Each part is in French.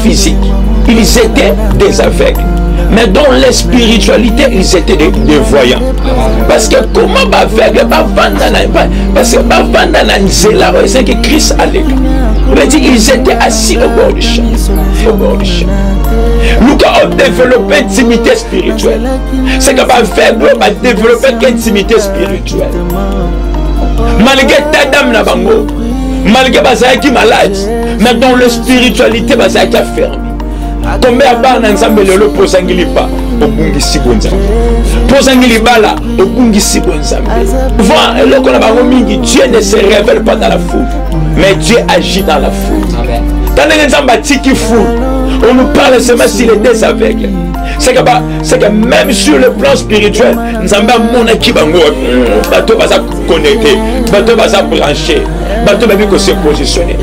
physique, ils étaient des aveugles. Mais dans les spiritualités, ils étaient des voyants. Parce que comment aveugle, parce que c'est que Christ a l'écran. Ils étaient assis au bord du champ. Au bord du champ. Nous avons développé une intimité spirituelle. C'est que aveugle va développer une intimité spirituelle. Malgré ta dame na bango, malgré bazaki malade, mais dans la spiritualité bazaki fermé. Combien de bar n'ensemble le posangili pas au bungi sibonza. Posangili bala au bungi sibonza. Voilà, le qu'on a bango mingi, Dieu ne se révèle pas dans la foule, mais Dieu agit dans la foule. Dans les ensemble tiki foule, on nous parle seulement s'il est des aveugles. C'est que même sur le plan spirituel, nous avons mon équipe en gros, bateau va se connecter, bateau va se brancher, bateau va se positionner.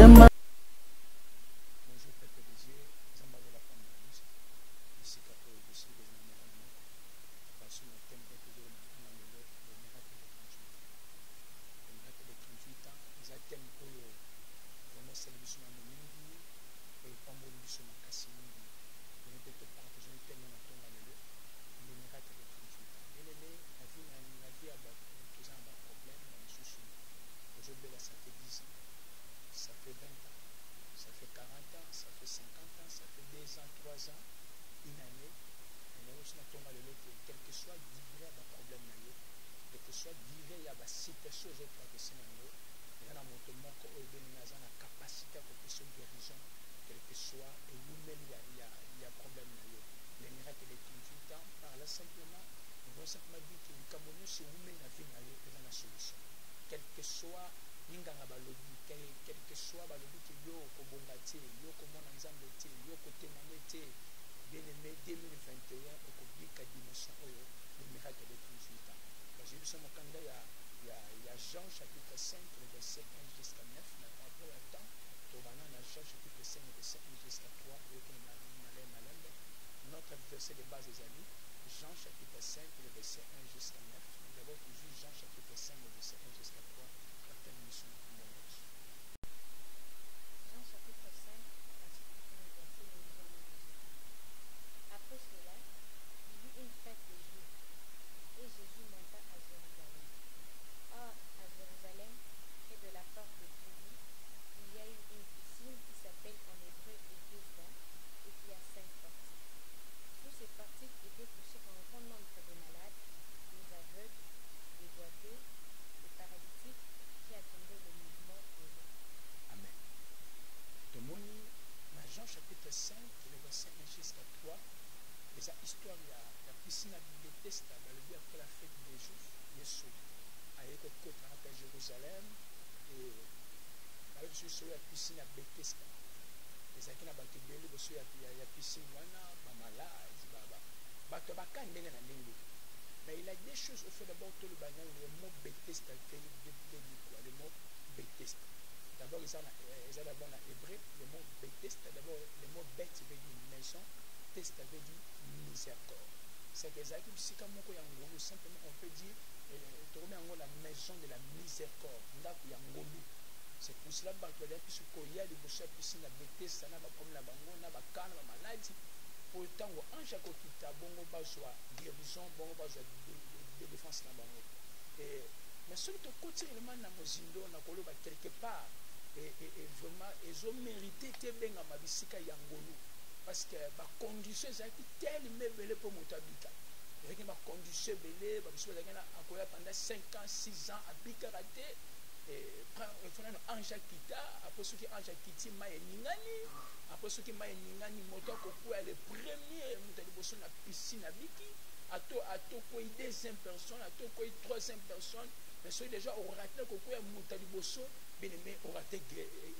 Mais il a des choses au fait d'abord tout le banan, le mot Bethesda, le mot Bethesda. D'abord, ils ont d'abord en hébreu, le mot Bethesda, d'abord le mot Beth veut dire maison, Test veut dire miséricorde. C'est que ça qui simplement on peut dire la maison de la miséricorde. C'est pour cela que il y a des choses qui sont Bethesda, comme la bango, la bacane, la maladie. Autant en chaque hôpital, bon, on va soit guérison, bon, on va soit défense là-bas. Mais celui qui côté le man na mozindo na kolo ba quelque part et vraiment ils ont mérité te benga mabisika yangolo parce que ba conditions ça qui tellement belé pour motabita. Et qui ba conditions belé ba biso za kana akoya pendant 5 ans 6 ans à bikarate et prend un ange kita après ce qui ange kiti ma ningani. Après ce qui m'a dit, moto kokuwa le premier mutaliboso na piscine abiki, ato quoi deuxième personne, ato quoi troisième personne, mais celui déjà au raté kokuwa mutaliboso, bien aimé au raté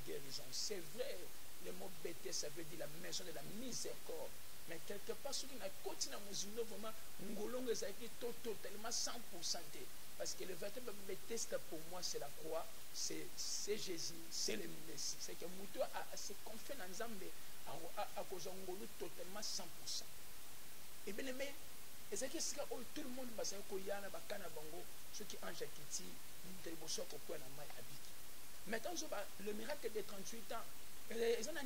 guérison. C'est vrai, le mot Bethesda ça veut dire la maison de la miséricorde. Mais quelque part, ce qui n'a continué à nous vraiment, ngolongo ça été totalement 100%. Parce que le véritable Bethesda pour moi c'est la croix, c'est Jésus, c'est le Messie. C'est que Mouto se confie dans Nzambe à cause de totalement 100%. Et bien aimé, et c'est que tout le monde va se koyana bakana bango, ceux qui ange kiti, nous devons se couper dans mai habiki. Maintenant le miracle de 38 ans, Ils ont un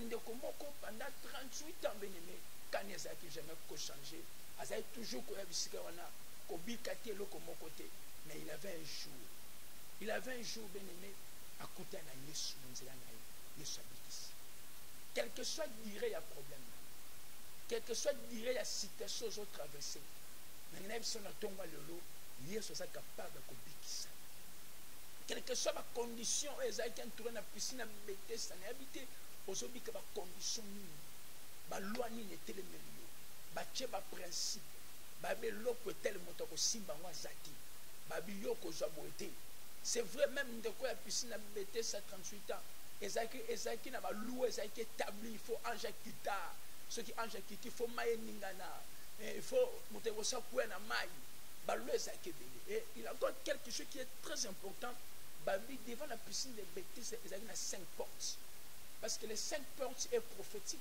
pendant 38 ans, bien-aimé, quand ils n'ont jamais changé. Ils ont toujours côté. Mais il avait un jour. Il avait un jour, bien-aimé, à côté de Yesu, quel que soit dirait le problème, quel que soit dirait la situation aux autres traversées, mais si on a tombé le lot, Yesu est capable de bikisa. Quelle que soit la condition, ils ont entouré la piscine à Bethesda, ils habité aux obéis la condition, la loi n'est pas le milieu, la principe, la loi peut tel montant que Simba Wazaki, la bio que Zaboete. C'est vrai même de quoi la piscine à Bethesda 38 ans. Ezaki n'a pas loué, Ezaki établi, il faut ange kita. Ceux qui ange kita, il faut maïe ningana. Il faut monter au sakoué na maïe. Balou Ezaki belé. Et il y a encore quelque chose qui est très important. Babi, devant la piscine de Bethesda, Ezaki a 5 portes. Parce que les 5 portes est prophétique.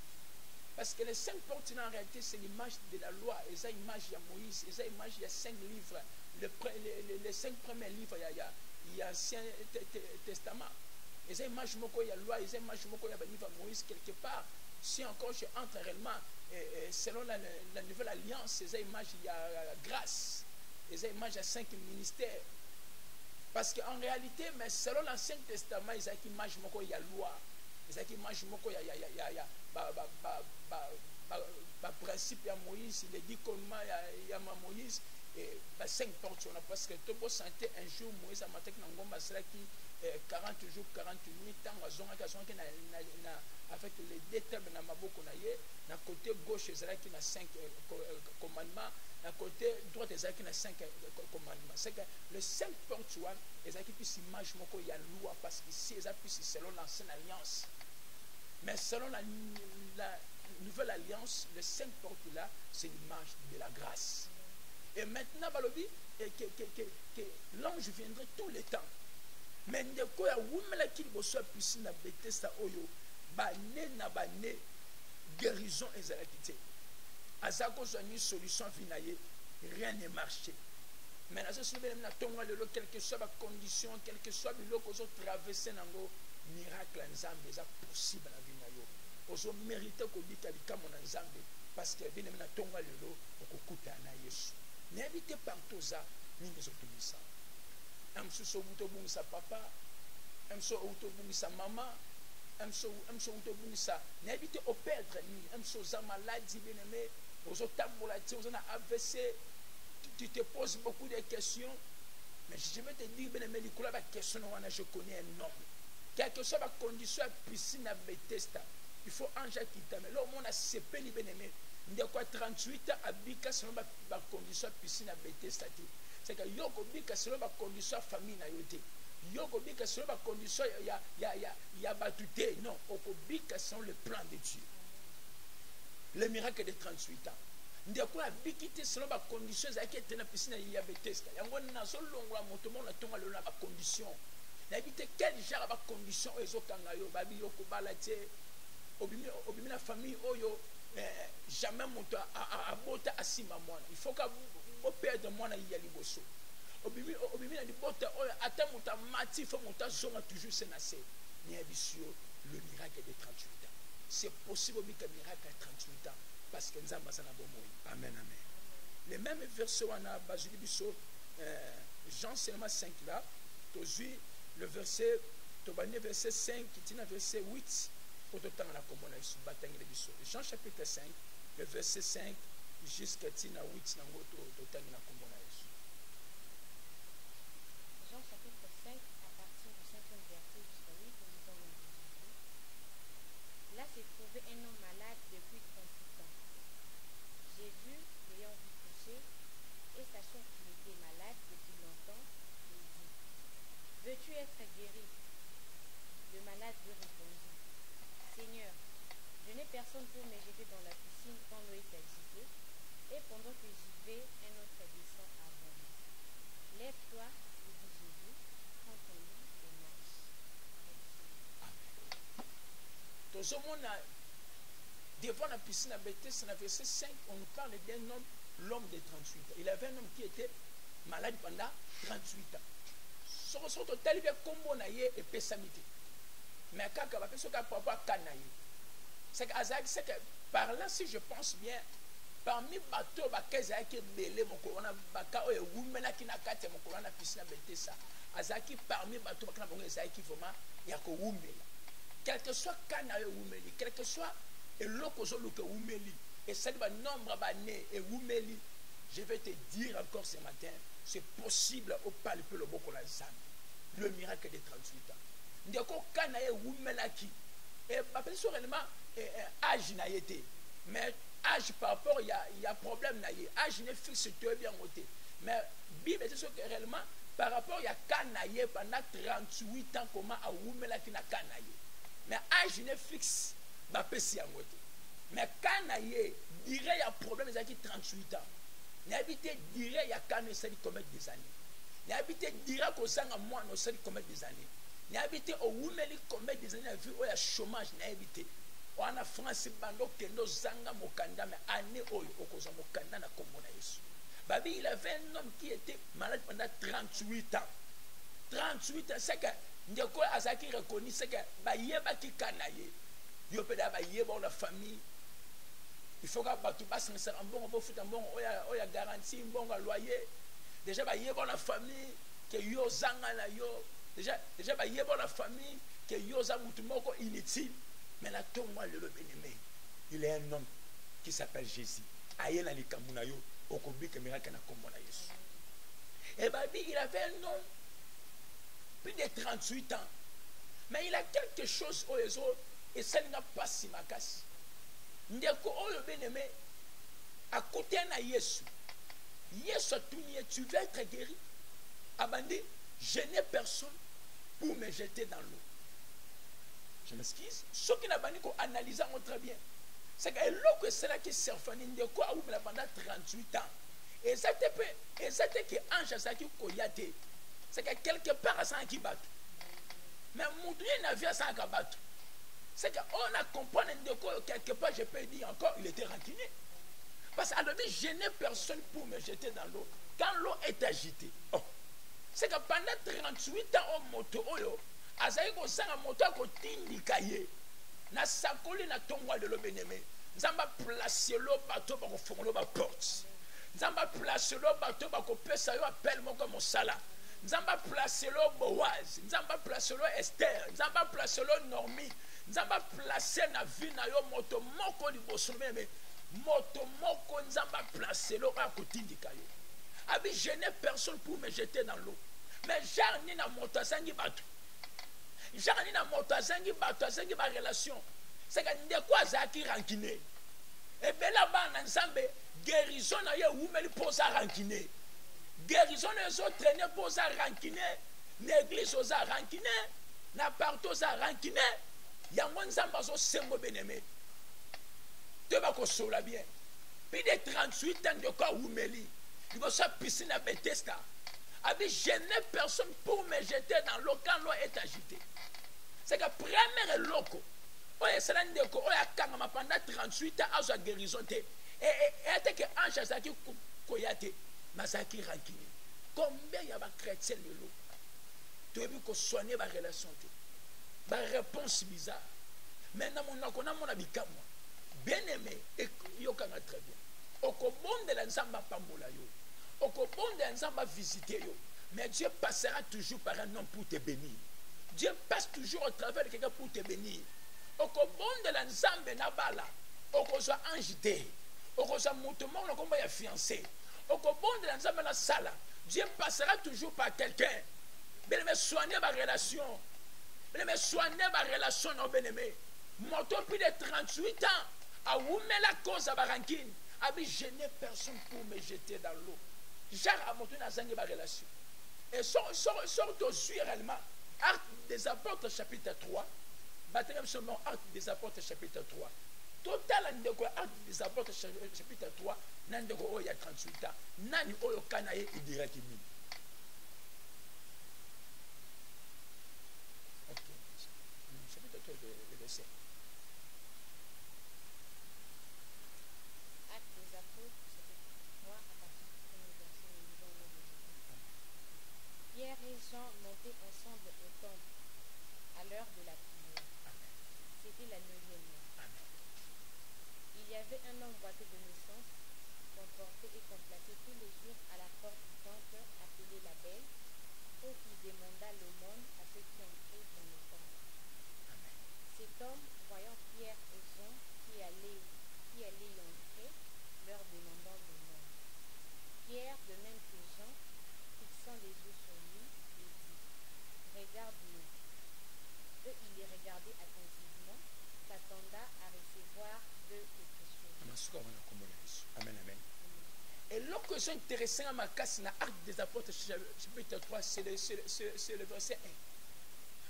Parce que les 5 portes, en réalité, c'est l'image de la loi. Et ça, image, il y a Moïse. Et ça, image, il y a 5 livres. Les 5 premiers livres, il y a l'Ancien Testament. Et ça, image, il y a la loi. Et ça, image, il y a le livre Moïse quelque part. Si encore je entre réellement, selon la nouvelle alliance, et ça, image, il y a la grâce. Et ça, image, il y a 5 ministères. Parce qu'en réalité, mais selon l'Ancien Testament, il y a image, il y a la loi. Il y a image, il y a principe, il y a Moïse, il est dit comment il y a Moïse, et 5 portes, parce que tout le monde sentait un jour, Moïse a maté qui 40 jours, 48 ans, avec les 2 tables, na côté gauche, il y a 5 commandements, na côté droit, il y a 5 commandements. C'est que les 5 portes, il y a image, il y a loi, parce qu'ici, il y a selon l'ancienne alliance. Mais selon la nouvelle alliance, les 5 portes-là, c'est l'image de la grâce. Et maintenant, que l'ange viendrait tous les temps. Mais de quoi il y a piscine à Bethesda, guérison et zélatité. À ça cause d'une solution finale, rien n'est marché. Mais là, quelle que soit la condition, quelle que soit le que vous traversez, miracle en Zambie est possible dans la vie. Vous méritez que vous ayez un Zambie parce que vous avez un tonga le lot pour que vous ayez un Yesu. N'habitez pas partout ça, ni les autres ça. Un sou sa papa, un sou sa maman, un sou sa. N'habitez au perdre ni un sou sa maladie bien aimé, aux autres taboulatures, aux autres AVC. Tu te poses beaucoup de questions, mais je vais te dire bien aimé, la question je connais un homme. Quelle que soit la condition à piscine à Bethesda, il faut un Jacques qui mais là, on a CP bien aimé. Il y a quoi 38 ans à Bika selon la condition à piscine à Bethesda. C'est que Yoko Bika selon la condition à famille na yote. Yoko Bika selon la condition il y a battuté. Non, Yoko Bika selon le plan de Dieu. Le miracle de 38 ans. Il y a quoi Bikité selon la condition qui était dans la piscine à Bethesda. Il y a un seul long à mon monde, on a la condition. N'habitez quel genre de conditions ils ont kangayo babi yoko balate obimi la famille oyo jamais monta à bota asima mwana il faut que au père de mwana ya liboso obimi na bota oyo ata monta mati il faut monta zonga toujours senase ni abisio le miracle de 38 ans c'est possible que miracle à 38 ans parce que nzamba sana bomoi amen amen les mêmes versets on a basuli biso Jean seulement 5 là aujourd'hui le verset 5 qui tient le verset 8 pour tout le temps la commune Jean chapitre 5 le verset 5 jusqu'à 8 Jean chapitre 5 à partir du 5e verset jusqu'à 8 nous avons dit. Là s'est trouvé un homme malade depuis 38 ans. Jésus l'ayant vu coucher et sachant qu'il était malade depuis longtemps, lui dit: veux-tu être guéri? Le malade lui répondit: Seigneur, je n'ai personne pour me jeter dans la piscine quand l'eau est agitée, et pendant que j'y vais, un autre descend avant moi. Lève-toi, lui dit Jésus, prends ton lit et marche. Tout ce monde devant la piscine à Bethesda, verset 5, on nous parle d'un homme, l'homme de 38 ans. Il avait un homme qui était malade pendant 38 ans. Son total bien combo na ye et pesamité. Mais quand on va faire par rapport à Canaï, c'est que par là, si je pense bien, parmi bateau qui belé mon corona baka oye wumena qui na kati mon corona piscine betesa azaki parmi bateau qui na bongo ezaki vraiment ya ko wumela quel que soit kana yo wumeli quel que soit eloko zo luka wumeli et ça va nombre bané et wumeli je vais te dire encore ce matin c'est possible au palper le boko la zam le miracle de 38 ans ndeko kana yo wumela qui et ba personne réellement âge na yete mais âge par rapport, il y a problème. Âge n'est fixe, tu es bien noté. Mais Bible dit que réellement, par rapport, il y a Canaïe pendant 38 ans, comment à Oumela qui n'a Canaïe. Mais âge n'est fixe, bah, c'est à noté. Mais Canaïe, dirait il y a problème, il y a 38 ans. N'habitez, dirait il y a Canaïe, ça dit combien des années. N'habitez, dirait qu'au sang à moi, ça dit combien des années. N'habitez, au Oumeli, combien des années, vu, il y a chômage, n'habitez. On a France bando kendo zanga mokanda mais année oyo okoza mokanda na kombo na Yesu. Babi il avait un homme qui était malade pendant 38 ans. 38 ans c'est que ndeko azaki reconnu c'est que ba yeba ki kanaye. Yo peda ba yeba la famille. Il faut que batu ba sincère bon bon futa bon oya garantie bon loyer. Déjà ba yeba la famille que yo zanga na yo. Déjà ba yeba la famille que yo za mutu moko inutile. Mais là, tout moi, le bien-aimé, il est un homme qui s'appelle Jésus. Aïe, la likamunayo, au kobi que miracle na komona Yesu. Et Babi, il avait un nom, plus de 38 ans. Mais il a quelque chose au Yesu, et ça n'a pas si ma casse. Ndeko, oh le bien-aimé, à côté de Yesu, Yesu, tu veux être guéri. Abandi, je n'ai personne pour me jeter dans l'eau. Je m'excuse. Ce qui n'a pas dit qu'on analyse très bien. C'est que l'eau c'est là qui s'est de quoi pendant 38 ans. Et c'était que Ange Saki Koyate. C'est que quelque part à ça qui bat. Mais mon Dieu n'a vu à ça qui bat. C'est qu'on a compris de quoi quelque part, je peux dire encore, il était rancunier. Parce qu'à l'objet, je n'ai personne pour me jeter dans l'eau. Quand l'eau est agitée. Oh. C'est que pendant 38 ans, au moto, azali kosanga moto akotindika ye na sakoli na tongwa de l'obénémé nzamba place lo bato ba kofongola ba porte nzamba place lo bato ba kopesa yo appel moko mosala nzamba place lo Boaz nzamba place lo Esther nzamba place lo Normi nzamba place na vie na yo moto moko liboso meme moto moko nzamba place lo akotindika yo abi je n'ai personne pour me jeter dans l'eau mais genre ni na moto asangi bato Jean na moto azangi ba relation c'est que ndeko azaki rancune et bela bana nzambe guérison na ye wumeli posa rancune guérison na zo traîner posa rancune l'église oza rancune na partout oza rancune yango nzamba zo sembo beneme te ba ko sola bien puis de 38 ans de quoi wumeli il va sa piscine à Bethesda abi je n'ai personne pour me jeter dans l'eau quand l'eau est agitée. C'est que premier loco, oye salandeko oya kangama pendant 38 ans à guérison te et que ange azaki koyate masaki rancune. Combien y a ba chrétien de l'eau? Tu as vu qu'on soigner ba relation te. Ba réponse bizarre. Maintenant mon abika moi. Bien aimé et yo kanga très bien. Okobonde la nzamba pambola yo. Okobonde la nzamba visiter yo. Mais Dieu passera toujours par un homme pour te bénir. Dieu passe toujours au travers de quelqu'un pour te bénir. Au bon de la nzambe na bala, au soit angité, au soit moutement, au combat ya fiancé, au bon de la nzambe na sala, Dieu passera toujours par quelqu'un. Bien aimé, soigner ma relation. Bien aimé, soigner ma relation, non bien aimé. Moto plus de 38 ans, à oumer la cause à Barankine, à je n'ai personne pour me jeter dans l'eau. J'ai à monter dans ma relation. Et sort aux yeux réellement. Acte des apôtres chapitre 3. Baptême seulement acte des apôtres chapitre 3. Total acte des apôtres chapitre 3. Nandeko il y a 38 ans. Nani oyo kanaye il dirait qu'il dit. Ok. Chapitre 3 le verset. Acte des apôtres chapitre 3 à partir du verset Pierre et Jean montaient ensemble au temple à l'heure de la prière. avait un homme boiteux de naissance, qu'on portait et qu'on plaçait tous les jours à la porte du temple, appelé la Belle, pour qu'il demandât l'aumône à ceux qui entraient dans le temple. Cet homme, voyant Pierre et Jean qui allaient y entrer, leur demandant l'aumône. Pierre, de même que Jean, fixant les yeux sur lui, lui dit, regarde-nous. Eux, il les regardait attentivement, s'attendant à recevoir d'eux quelque chose. Amen, amen. Et l'autre chose intéressante à ma casse, dans l'Acte des Apôtres, chapitre 3, c'est le verset 1.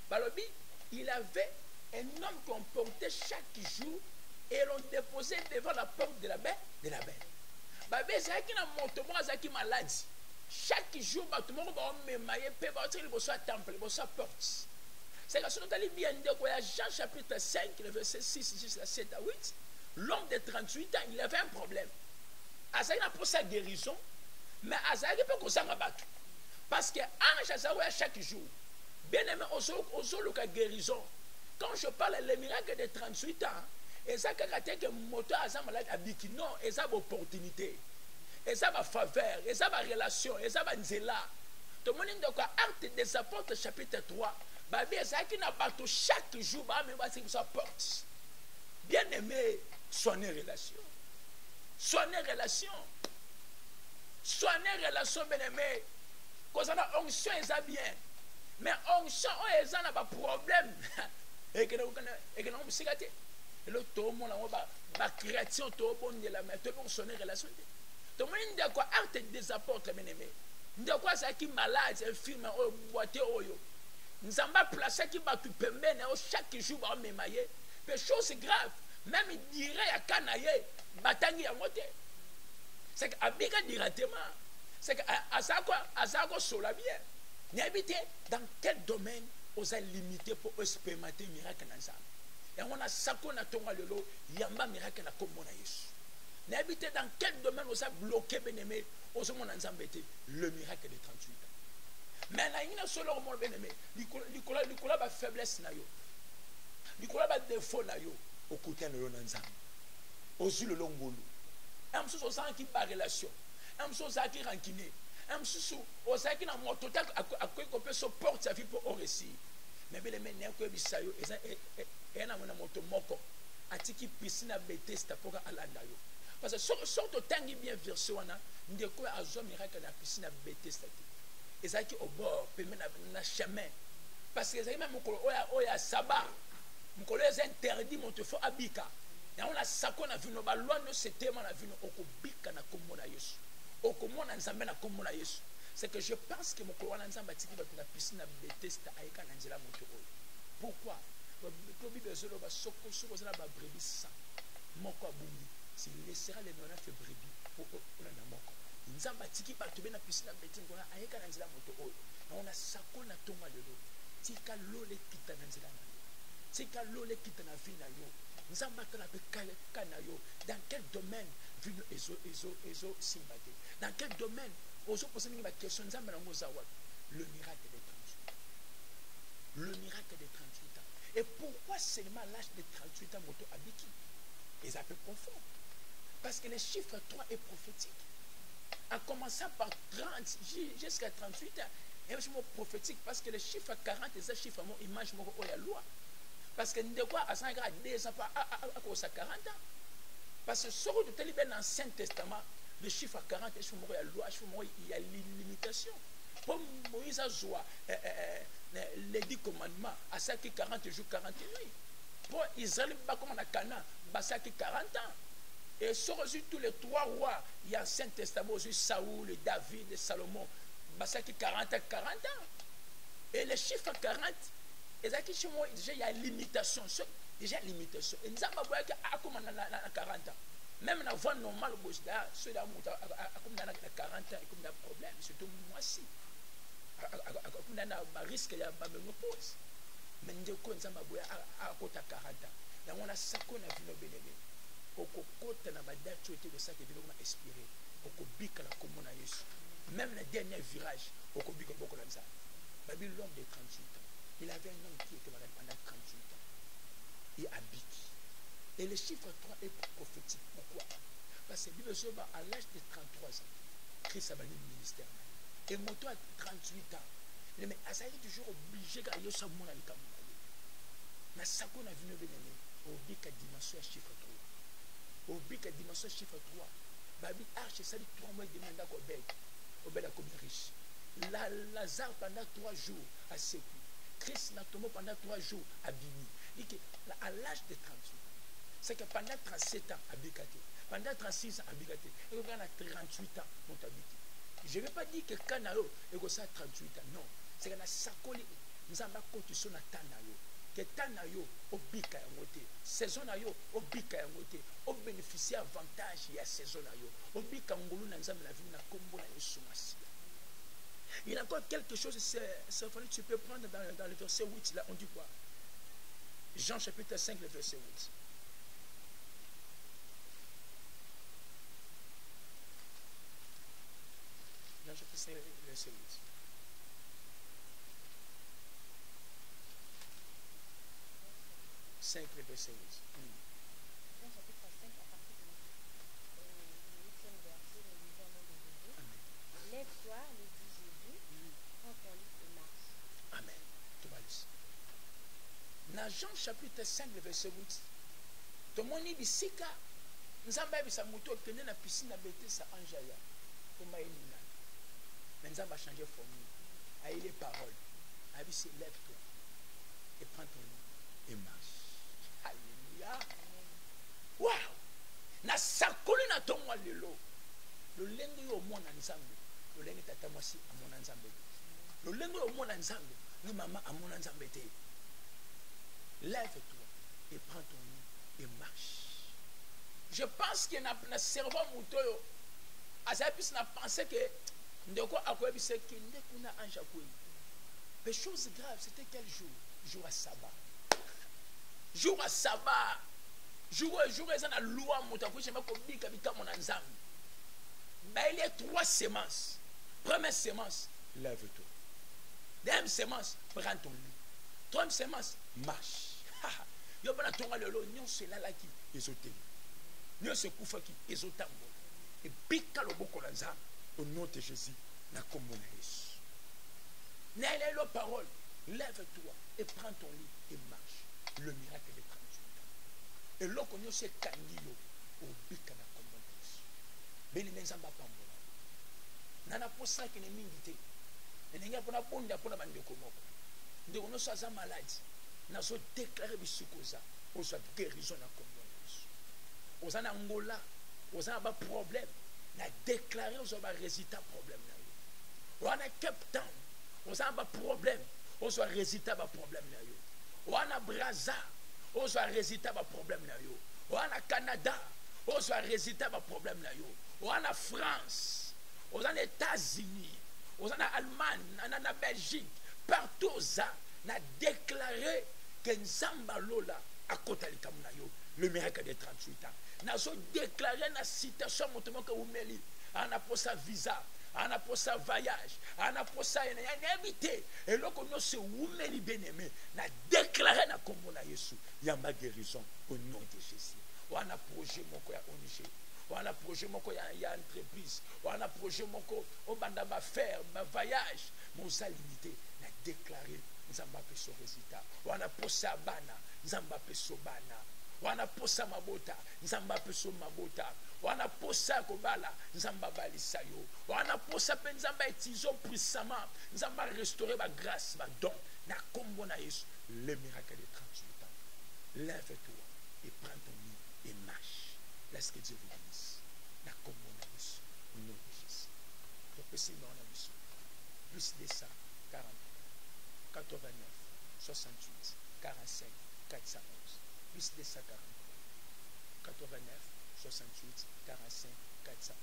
Balobi, il avait un homme qu'on portait chaque jour et l'on déposait devant la porte de la baie. Babé, c'est qui n'a monté, moi, c'est qui malade. Chaque jour, tout le monde va me mailler, peut partir le bosso à temple, le bosso à porte. C'est que si nous allons bien dire que Jean chapitre 5, le verset 6 jusqu'à 7 à 8, l'homme de 38 ans, il avait un problème. Azaï n'a pas sa guérison, mais Azaï peut qu'on s'en abatte. Parce que chaque jour, bien aimé, au la guérison, quand je parle des miracles de 38 ans, et ça, que moto a malade à Biki, non, et ça, opportunité, et ça, faveur, et ça, relation, et ça, nzela. Tout le monde dit quoi, Acte des Apôtres, chapitre 3, babi, ça qui n'a pas tout chaque jour, mais va sa porte. Bien aimé, soigner relation. Soigner relation. Soigner relation, bien aimé. Quand on a onction, ça bien. Mais onction, ça n'a pas de problème. Et que nous sommes cigatés. Et le tout le monde a création, tout le monde de la main, tout le monde soigner relation. Tout le monde dit quoi, Acte des Apôtres, bien aimé. Dit quoi, ça qui malade, c'est un film, boité, oyo. Nous avons placé qui va tout permettre chaque jour à me mailler. Mais chose grave, même il dirait à Kanaye, Batangi à moté. C'est qu'Abika directement. C'est qu'à ça quoi, sur la bien. N'habitez dans quel domaine on a limité pour expérimenter miracle ensemble. Et on a ça qu'on a tombé le lot, il y a un miracle à comme on a Jésus. N'habitez dans quel domaine on a bloqué, bien-aimé, on a ensemble le miracle de 38 ans. Mais il y a un seul monde bien-aimé. Nicolas a faiblesse, Nicolas a défaut, au côté de l'onanzam. Au yeux de l'ongolo. Un sous aux qui par relation. Un sous aux qui ranquiné. Un sous aux qui n'a moto à quoi qu'on peut se porter sa vie pour au récit. Mais bien les mecs que bisayo et un amona moto moko. A tiki piscine à Bethesda pour alandayo. Parce que sorte tangi bien versé wana ndeko azo miracle na piscine à Bethesda. Et ça qui au bord peut même na chemin. Parce que ça même mokolo oya sabbat. Mokolo est interdit mon te faut abika. Et on a ça qu'on a vu nos ballois nous c'était on a vu nos okobika na komona Yesu. Okomona nzambe na komona Yesu. C'est que je pense que mokolo wana nzamba tiki ba na piscine à Bethesda aika na nzela moto oyo. Pourquoi? Pour Bible zolo ba soko za ba brebis sang. Moko abungi. S'il laissera les 99 brebis pour la moko. Nzamba tiki ba tobe na piscine à Bethesda aika na nzela moto oyo. On a ça qu'on a tonga le lot. Tika lole kita na nzela na yo. Tika lole kita na vie na yo. Nzamba tala pe kana yo. Dans quel domaine vino ezo simbate? Dans quel domaine ozo poser une question nzamba na ngozawa? Le miracle des 38. Le miracle des 38 ans. Et pourquoi seulement l'âge de 38 ans moto abiki? Et ça peut confondre. Parce que le chiffre 3 est prophétique. En commençant par 30 jusqu'à 38 ans. Et je suis prophétique parce que le chiffre 40 est un chiffre mon image mon la loi. Parce que de quoi à 5 ans, à cause de 40 ans. Parce que sur le tel dans l'Ancien Testament, le chiffre 40 est sur la loi, il y a limitation. Pour Moïse a joué les 10 commandements, à 5 40 jours, 40 nuits. Pour Israël, comme on a Cana, à 5 40 ans. Et sur tous les 3 rois, il y a l'Ancien Testament, Saoul, David, Salomon. Basaki 40 ans. Et le chiffre 40, déjà il y a limitation. Déjà limitation. Et nous avons vu comme on a 40 ans. Même dans la voie normale, ceux qui ont 40 ans, comme un problème, surtout moi aussi. Comme un risque, il y a un ménopause. Mais nous avons vu 40 ans. On a ça qu'on a vu nos bénéfices. Au côté de la date, tu étais de ça qui vient expiré. Au côté de la commune à Jésus. Même le dernier virage, au Kobi beaucoup comme ça. L'homme de 38 ans, il avait un homme qui était malade pendant 38 ans. Il habite. Et le chiffre 3 est prophétique. Pourquoi? Parce que à l'âge de 33 ans, Christ a banni le ministère. Et Moto a 38 ans. Mais Azaï est toujours obligé de faire ça. Mais ça qu'on a vu, au bic à dimension chiffre 3. Au bic à dimension chiffre 3. Babi arche, ça dit 3 mois et demi au bel. Au bel comme riche. Lazare pendant 3 jours à Sékou. Christ n'a tombé pendant 3 jours à Bini. À l'âge de 38. C'est que pendant 37 ans à Bikate. Pendant 36 ans à Bikate. Et on a 38 ans à habité. Je ne vais pas dire que Kanao est ça 38 ans. Non. C'est que Sakoli, nous avons continué à Tanayo. Que Tanayo, au Bika Yangote. Saison Nayo, au Bika Yangote. Au bénéficier avantage, il y a saison Nayo. Au Bika Ngulu, nous avons la vie, nous avons Kombo, il y a encore quelque chose, tu peux prendre dans le verset 8, là, on dit quoi? Jean chapitre 5, le verset 8. Jean chapitre 5, verset 8. Le verset 8. Jean chapitre 5, à partir du 8e verset, nous lisons au nom de Jésus. Amen. Lève-toi, lui dit Jésus, prends ton lit et marche. Amen. Tu vas lire. Dans Jean chapitre 5, le verset 8, tout le monde dit Sika, nous avons vu sa moto qui est dans la piscine à bêter sa anjaya. Pour moi, mais nous avons changé de formule. Aïe les paroles. Aïe, c'est lève-toi et prends ton lit et marche. Alléluia. Waouh! Na sakoli na tongwa lelo. Le lengo yo mona nzambe. Le lengo tata mwasi amona nzambe. Le lengo yo mona nzambe. Ni maman amona nzambe te. Lève-toi et prends ton lit et marche. Je pense que na cerveau mutoyo azapis na pensé que ndeko akoyebi se que ndeko na anja koyi. Mais chose grave, c'était quel jour? Jour à sabbat. Jour à sabbat. Jour à la loi, mais il y a 3 semences. Première semence, lève-toi. Deuxième semence, prends ton lit. Troisième semence, marche. Il y a un lolo, nous c'est là qui est nous c'est Koufa qui est et bika le boko lanza au nom de Jésus. Na komona Yesu. Na la parole, lève-toi et prends ton lit et marche. Le miracle de 38 ans. Et là, on a ce candido au bika na komona Yesu. Beli nenzamba pambola. Nana posa qui ne mingite. Et n'enga pona bonda pona bandeko moko. Nde on so za malade. Na so déclarer bisukoza. On soit guérison na komona Yesu. Ozana Angola, ozana ba problème. Na déclarer on va résultat problème na yo. On a Cape Town, ozana ba problème. On soit résultat ba problème na yo. On a Brazza, on soit résultat ba problème na yo. On a Canada, on soit résultat ba problème na yo. On a France, on a États-Unis, on a Allemagne, on a Belgique, partout ça, on a déclaré que Nzamba Lola a côté le miracle de 38 ans. On a déclaré la citation que vous mettez, on a pour sa visa, on a pour sa voyage, on a pour ça invité. Et là, on a ce oumeli bien-aimé, on a déclaré la combo na Yesu, il y a ma guérison au nom de Jésus. On a projet mon quoi ONG. On a projet mon quoi il y a entreprise. On a projet mon quoi au banda ma faire, ma voyage, mon ça limité, on a déclaré Nzamba pe so résultat. On a pour ça bana, Nzamba pe so bana. On a pour ça mabota, Nzamba pe so mabota. On a pour ça kobala, Nzamba bali sayo. On a pour ça pe Nzamba utilisons puissamment, Nzamba restaurer ma grâce, ma don. Na kombo na Yesu, le miracle de 38 ans. Lève-toi et prends ton lit et marche. Laisse que Dieu vous bénisse. Na kombo na Yesu, au nom de Jésus. Prophétie dans la mission. Plus de ça, 40, 89, 68, 45, 411. Plus de ça, 40, 89, 68, 45, 411.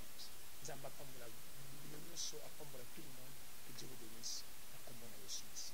Nous allons apprendre tout le monde. Que Dieu vous bénisse. À comment on a reçu ici.